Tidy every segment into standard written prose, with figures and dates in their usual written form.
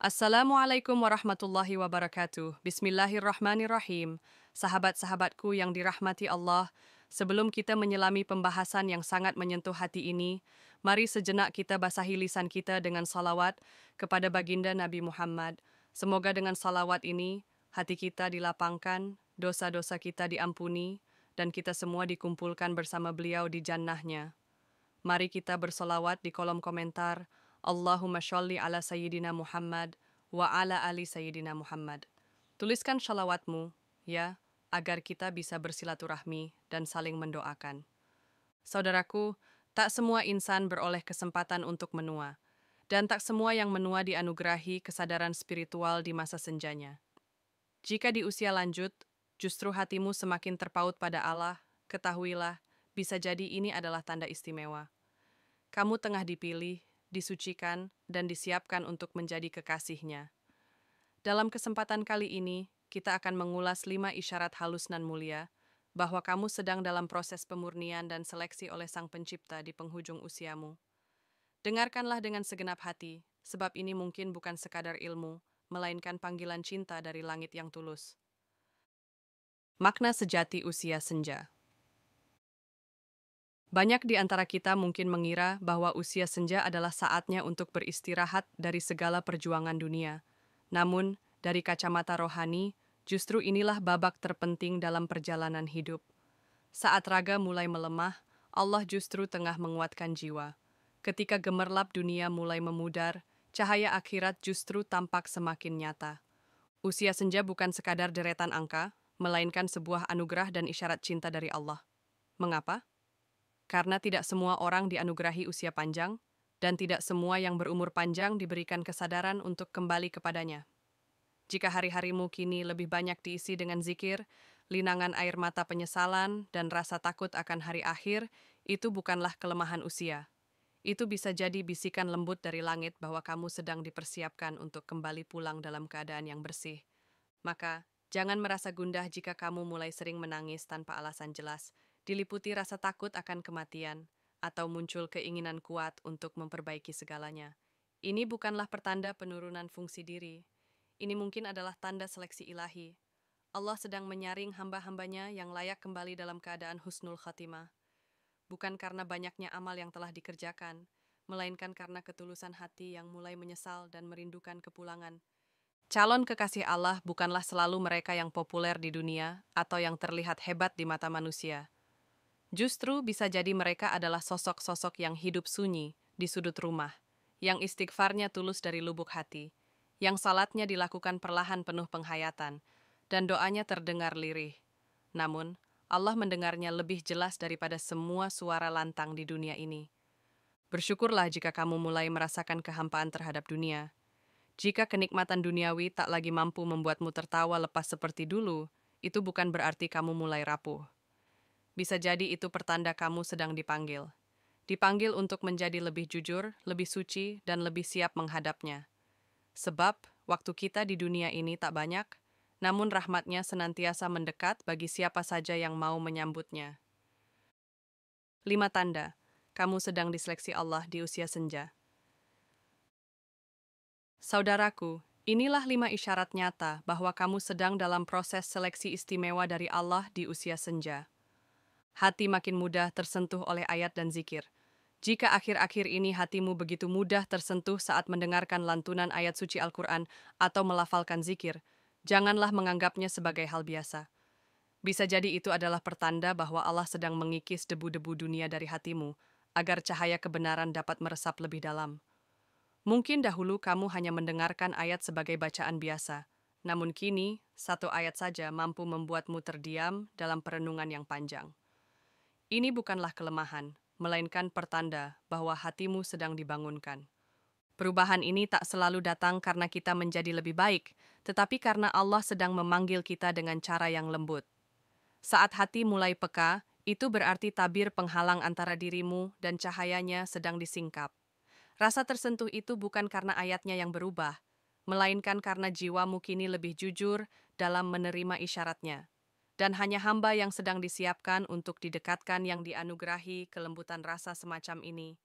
Assalamualaikum warahmatullahi wabarakatuh. Bismillahirrahmanirrahim. Sahabat-sahabatku yang dirahmati Allah, sebelum kita menyelami pembahasan yang sangat menyentuh hati ini, mari sejenak kita basahi lisan kita dengan salawat kepada baginda Nabi Muhammad. Semoga dengan salawat ini, hati kita dilapangkan, dosa-dosa kita diampuni, dan kita semua dikumpulkan bersama beliau di jannahnya. Mari kita bersolawat di kolom komentar. Allahumma sholli ala Sayyidina Muhammad wa ala ali Sayyidina Muhammad. Tuliskan sholawatmu, ya, agar kita bisa bersilaturahmi dan saling mendoakan. Saudaraku, tak semua insan beroleh kesempatan untuk menua, dan tak semua yang menua dianugerahi kesadaran spiritual di masa senjanya. Jika di usia lanjut, justru hatimu semakin terpaut pada Allah, ketahuilah, bisa jadi ini adalah tanda istimewa. Kamu tengah dipilih, disucikan, dan disiapkan untuk menjadi kekasihnya. Dalam kesempatan kali ini, kita akan mengulas 5 isyarat halus nan mulia, bahwa kamu sedang dalam proses pemurnian dan seleksi oleh Sang Pencipta di penghujung usiamu. Dengarkanlah dengan segenap hati, sebab ini mungkin bukan sekadar ilmu, melainkan panggilan cinta dari langit yang tulus. Makna sejati usia senja. Banyak di antara kita mungkin mengira bahwa usia senja adalah saatnya untuk beristirahat dari segala perjuangan dunia. Namun, dari kacamata rohani, justru inilah babak terpenting dalam perjalanan hidup. Saat raga mulai melemah, Allah justru tengah menguatkan jiwa. Ketika gemerlap dunia mulai memudar, cahaya akhirat justru tampak semakin nyata. Usia senja bukan sekadar deretan angka, melainkan sebuah anugerah dan isyarat cinta dari Allah. Mengapa? Karena tidak semua orang dianugerahi usia panjang, dan tidak semua yang berumur panjang diberikan kesadaran untuk kembali kepadanya. Jika hari-harimu kini lebih banyak diisi dengan zikir, linangan air mata penyesalan, dan rasa takut akan hari akhir, itu bukanlah kelemahan usia. Itu bisa jadi bisikan lembut dari langit bahwa kamu sedang dipersiapkan untuk kembali pulang dalam keadaan yang bersih. Maka, jangan merasa gundah jika kamu mulai sering menangis tanpa alasan jelas, diliputi rasa takut akan kematian, atau muncul keinginan kuat untuk memperbaiki segalanya. Ini bukanlah pertanda penurunan fungsi diri. Ini mungkin adalah tanda seleksi ilahi. Allah sedang menyaring hamba-hambanya yang layak kembali dalam keadaan husnul khatimah. Bukan karena banyaknya amal yang telah dikerjakan, melainkan karena ketulusan hati yang mulai menyesal dan merindukan kepulangan. Calon kekasih Allah bukanlah selalu mereka yang populer di dunia atau yang terlihat hebat di mata manusia. Justru bisa jadi mereka adalah sosok-sosok yang hidup sunyi di sudut rumah, yang istighfarnya tulus dari lubuk hati, yang salatnya dilakukan perlahan penuh penghayatan, dan doanya terdengar lirih. Namun, Allah mendengarnya lebih jelas daripada semua suara lantang di dunia ini. Bersyukurlah jika kamu mulai merasakan kehampaan terhadap dunia. Jika kenikmatan duniawi tak lagi mampu membuatmu tertawa lepas seperti dulu, itu bukan berarti kamu mulai rapuh. Bisa jadi itu pertanda kamu sedang dipanggil. Dipanggil untuk menjadi lebih jujur, lebih suci, dan lebih siap menghadapnya. Sebab, waktu kita di dunia ini tak banyak, namun rahmatnya senantiasa mendekat bagi siapa saja yang mau menyambutnya. 5 tanda, kamu sedang diseleksi Allah di usia senja. Saudaraku, inilah 5 isyarat nyata bahwa kamu sedang dalam proses seleksi istimewa dari Allah di usia senja. Hati makin mudah tersentuh oleh ayat dan zikir. Jika akhir-akhir ini hatimu begitu mudah tersentuh saat mendengarkan lantunan ayat suci Al-Quran atau melafalkan zikir, janganlah menganggapnya sebagai hal biasa. Bisa jadi itu adalah pertanda bahwa Allah sedang mengikis debu-debu dunia dari hatimu, agar cahaya kebenaran dapat meresap lebih dalam. Mungkin dahulu kamu hanya mendengarkan ayat sebagai bacaan biasa, namun kini, satu ayat saja mampu membuatmu terdiam dalam perenungan yang panjang. Ini bukanlah kelemahan, melainkan pertanda bahwa hatimu sedang dibangunkan. Perubahan ini tak selalu datang karena kita menjadi lebih baik, tetapi karena Allah sedang memanggil kita dengan cara yang lembut. Saat hati mulai peka, itu berarti tabir penghalang antara dirimu dan cahayanya sedang disingkap. Rasa tersentuh itu bukan karena ayatnya yang berubah, melainkan karena jiwamu kini lebih jujur dalam menerima isyaratnya. Dan hanya hamba yang sedang disiapkan untuk didekatkan yang dianugerahi kelembutan rasa semacam ini.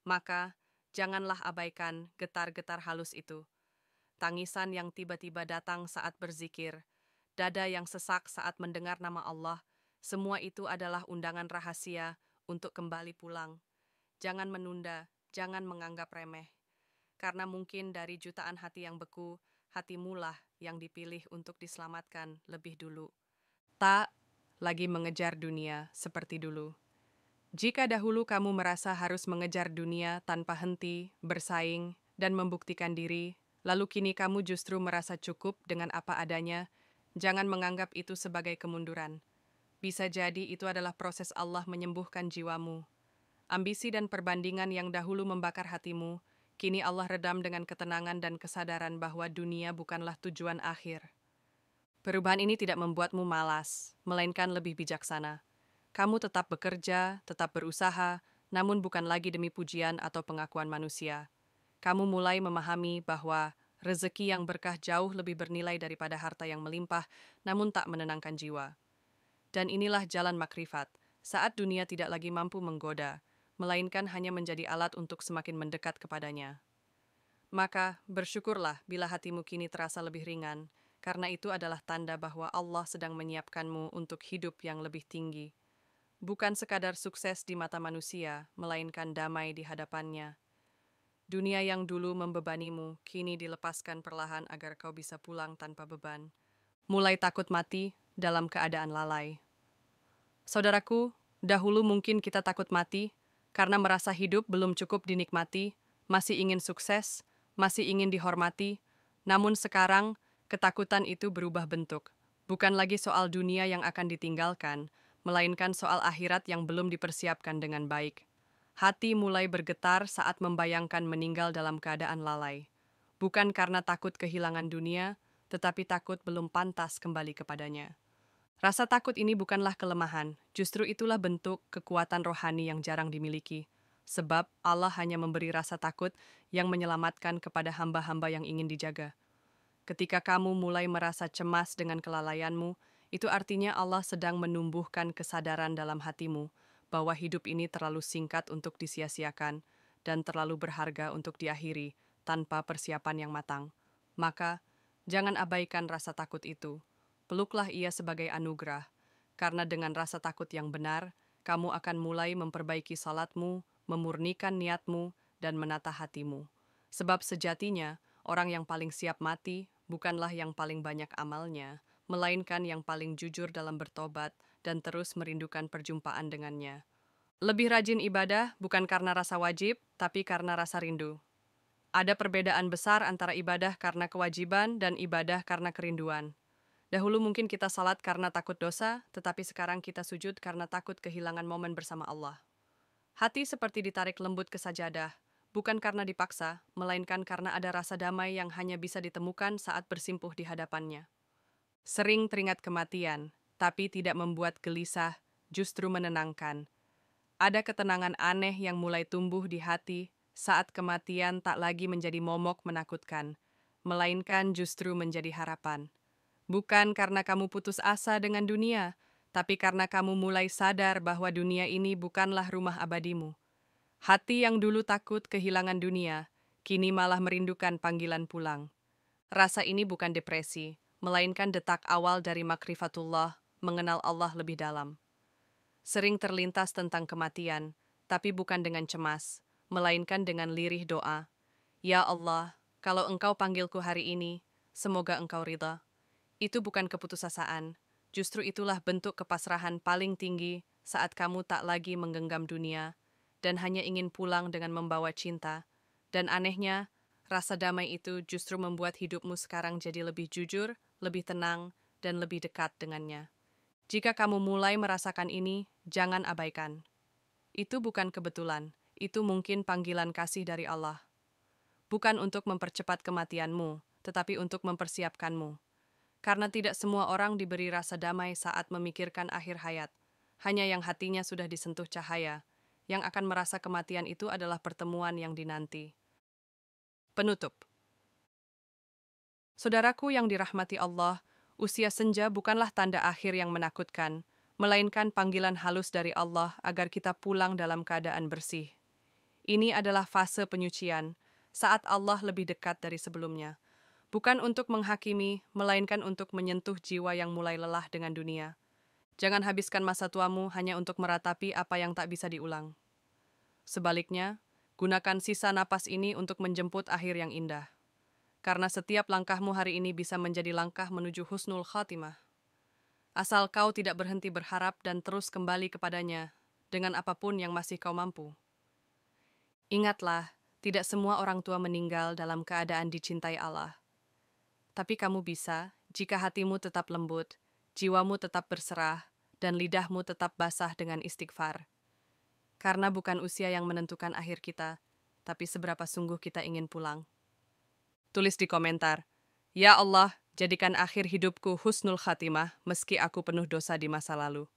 Maka, janganlah abaikan getar-getar halus itu. tangisan yang tiba-tiba datang saat berzikir, dada yang sesak saat mendengar nama Allah, semua itu adalah undangan rahasia untuk kembali pulang. Jangan menunda, jangan menganggap remeh. Karena mungkin dari jutaan hati yang beku, hatimulah yang dipilih untuk diselamatkan lebih dulu. Tak lagi mengejar dunia seperti dulu. Jika dahulu kamu merasa harus mengejar dunia tanpa henti, bersaing, dan membuktikan diri, lalu kini kamu justru merasa cukup dengan apa adanya, jangan menganggap itu sebagai kemunduran. Bisa jadi itu adalah proses Allah menyembuhkan jiwamu. Ambisi dan perbandingan yang dahulu membakar hatimu, kini Allah redam dengan ketenangan dan kesadaran bahwa dunia bukanlah tujuan akhir. Perubahan ini tidak membuatmu malas, melainkan lebih bijaksana. Kamu tetap bekerja, tetap berusaha, namun bukan lagi demi pujian atau pengakuan manusia. Kamu mulai memahami bahwa rezeki yang berkah jauh lebih bernilai daripada harta yang melimpah, namun tak menenangkan jiwa. Dan inilah jalan makrifat, saat dunia tidak lagi mampu menggoda, melainkan hanya menjadi alat untuk semakin mendekat kepadanya. Maka bersyukurlah bila hatimu kini terasa lebih ringan, karena itu adalah tanda bahwa Allah sedang menyiapkanmu untuk hidup yang lebih tinggi. Bukan sekadar sukses di mata manusia, melainkan damai di hadapannya. Dunia yang dulu membebanimu, kini dilepaskan perlahan agar kau bisa pulang tanpa beban. Mulai takut mati dalam keadaan lalai. Saudaraku, dahulu mungkin kita takut mati karena merasa hidup belum cukup dinikmati, masih ingin sukses, masih ingin dihormati. Namun sekarang, ketakutan itu berubah bentuk. Bukan lagi soal dunia yang akan ditinggalkan, melainkan soal akhirat yang belum dipersiapkan dengan baik. Hati mulai bergetar saat membayangkan meninggal dalam keadaan lalai. Bukan karena takut kehilangan dunia, tetapi takut belum pantas kembali kepadanya. Rasa takut ini bukanlah kelemahan, justru itulah bentuk kekuatan rohani yang jarang dimiliki. Sebab Allah hanya memberi rasa takut yang menyelamatkan kepada hamba-hamba yang ingin dijaga. Ketika kamu mulai merasa cemas dengan kelalaianmu, itu artinya Allah sedang menumbuhkan kesadaran dalam hatimu bahwa hidup ini terlalu singkat untuk disia-siakan dan terlalu berharga untuk diakhiri tanpa persiapan yang matang. Maka, jangan abaikan rasa takut itu. Peluklah ia sebagai anugerah, karena dengan rasa takut yang benar, kamu akan mulai memperbaiki salatmu, memurnikan niatmu, dan menata hatimu. Sebab sejatinya, orang yang paling siap mati bukanlah yang paling banyak amalnya, melainkan yang paling jujur dalam bertobat dan terus merindukan perjumpaan dengannya. Lebih rajin ibadah bukan karena rasa wajib, tapi karena rasa rindu. Ada perbedaan besar antara ibadah karena kewajiban dan ibadah karena kerinduan. Dahulu mungkin kita salat karena takut dosa, tetapi sekarang kita sujud karena takut kehilangan momen bersama Allah. Hati seperti ditarik lembut ke sajadah, bukan karena dipaksa, melainkan karena ada rasa damai yang hanya bisa ditemukan saat bersimpuh di hadapannya. Sering teringat kematian, tapi tidak membuat gelisah, justru menenangkan. Ada ketenangan aneh yang mulai tumbuh di hati saat kematian tak lagi menjadi momok menakutkan, melainkan justru menjadi harapan. Bukan karena kamu putus asa dengan dunia, tapi karena kamu mulai sadar bahwa dunia ini bukanlah rumah abadimu. Hati yang dulu takut kehilangan dunia, kini malah merindukan panggilan pulang. Rasa ini bukan depresi, melainkan detak awal dari makrifatullah, mengenal Allah lebih dalam. Sering terlintas tentang kematian, tapi bukan dengan cemas, melainkan dengan lirih doa. Ya Allah, kalau Engkau panggilku hari ini, semoga Engkau ridha. Itu bukan keputusasaan, justru itulah bentuk kepasrahan paling tinggi saat kamu tak lagi menggenggam dunia dan hanya ingin pulang dengan membawa cinta. Dan anehnya, rasa damai itu justru membuat hidupmu sekarang jadi lebih jujur, lebih tenang, dan lebih dekat dengannya. Jika kamu mulai merasakan ini, jangan abaikan. Itu bukan kebetulan, itu mungkin panggilan kasih dari Allah. Bukan untuk mempercepat kematianmu, tetapi untuk mempersiapkanmu. Karena tidak semua orang diberi rasa damai saat memikirkan akhir hayat. Hanya yang hatinya sudah disentuh cahaya, yang akan merasa kematian itu adalah pertemuan yang dinanti. Penutup. Saudaraku yang dirahmati Allah, usia senja bukanlah tanda akhir yang menakutkan, melainkan panggilan halus dari Allah agar kita pulang dalam keadaan bersih. Ini adalah fase penyucian, saat Allah lebih dekat dari sebelumnya. Bukan untuk menghakimi, melainkan untuk menyentuh jiwa yang mulai lelah dengan dunia. Jangan habiskan masa tuamu hanya untuk meratapi apa yang tak bisa diulang. Sebaliknya, gunakan sisa napas ini untuk menjemput akhir yang indah. Karena setiap langkahmu hari ini bisa menjadi langkah menuju husnul khatimah. Asal kau tidak berhenti berharap dan terus kembali kepadanya, dengan apapun yang masih kau mampu. Ingatlah, tidak semua orang tua meninggal dalam keadaan dicintai Allah. Tapi kamu bisa, jika hatimu tetap lembut, jiwamu tetap berserah, dan lidahmu tetap basah dengan istighfar. Karena bukan usia yang menentukan akhir kita, tapi seberapa sungguh kita ingin pulang. Tulis di komentar, "Ya Allah, jadikan akhir hidupku husnul khatimah meski aku penuh dosa di masa lalu."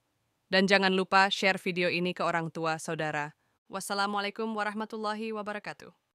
Dan jangan lupa share video ini ke orang tua, saudara. Wassalamualaikum warahmatullahi wabarakatuh.